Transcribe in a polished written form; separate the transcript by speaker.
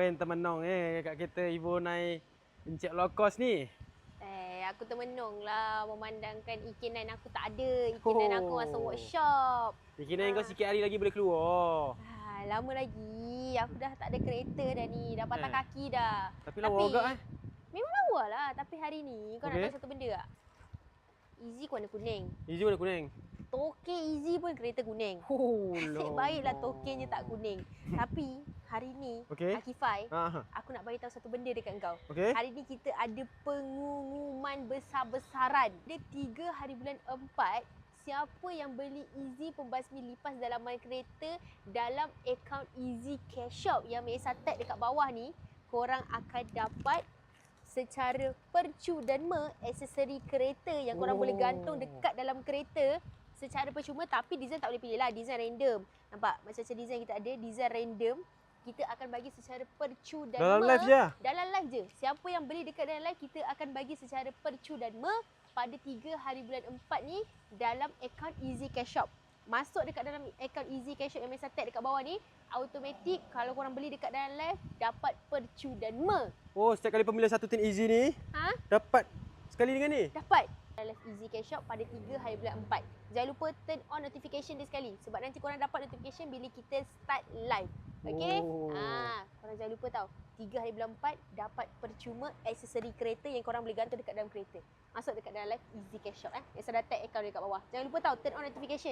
Speaker 1: yang termenung kat kereta Evo naik Encik low cost ni?
Speaker 2: Aku termenung lah memandangkan EK9 aku tak ada. EK9 aku masuk workshop.
Speaker 1: EK9 kau sikit hari lagi boleh keluar.
Speaker 2: Lama lagi. Aku dah tak ada kereta dah ni. Dah patah kaki dah.
Speaker 1: Tapi lawa agak
Speaker 2: Memang lawa lah. Tapi hari ni kau nak tahu satu benda tak? Easy warna kuning.
Speaker 1: Easy warna kuning?
Speaker 2: Toke Easy pun kereta kuning. Nasib baiklah tokenya tak kuning. Tapi hari ni Akifai, aku nak bagi tahu satu benda dekat kau. Hari ni kita ada pengumuman besar-besaran. Dia 3 hari bulan 4, siapa yang beli Easy pembasmi lipas dalaman kereta dalam akaun Easy Cash Shop yang Mek Esa tag dekat bawah ni, korang akan dapat secara percuma aksesori kereta yang korang boleh gantung dekat dalam kereta secara percuma, tapi design tak boleh pilih lah, design random. Nampak? Macam design kita ada, design random. Kita akan bagi secara percuma.
Speaker 1: Dalam live je? Dalam
Speaker 2: live je. Siapa yang beli dekat dalam live, kita akan bagi secara percuma pada 3 hari bulan 4 ni dalam akaun Easy Cash Shop. Masuk dekat dalam akaun Easy Cash Shop yang Mek Esa tag dekat bawah ni, automatik kalau korang beli dekat dalam live, dapat percuma.
Speaker 1: Setiap kali pembelian satu tin Easy ni, dapat sekali dengan ni?
Speaker 2: Dapat. Live Easy Cash Shop pada 3 hari bulan 4. Jangan lupa turn on notification dia sekali. Sebab nanti korang dapat notification bila kita start live. Okay? Korang jangan lupa tau. 3 hari bulan 4 dapat percuma aksesori kereta yang korang boleh gantung dekat dalam kereta. Masuk dekat dalam live Easy Cash Shop. Yang saya dah tag account dekat bawah. Jangan lupa tau turn on notification.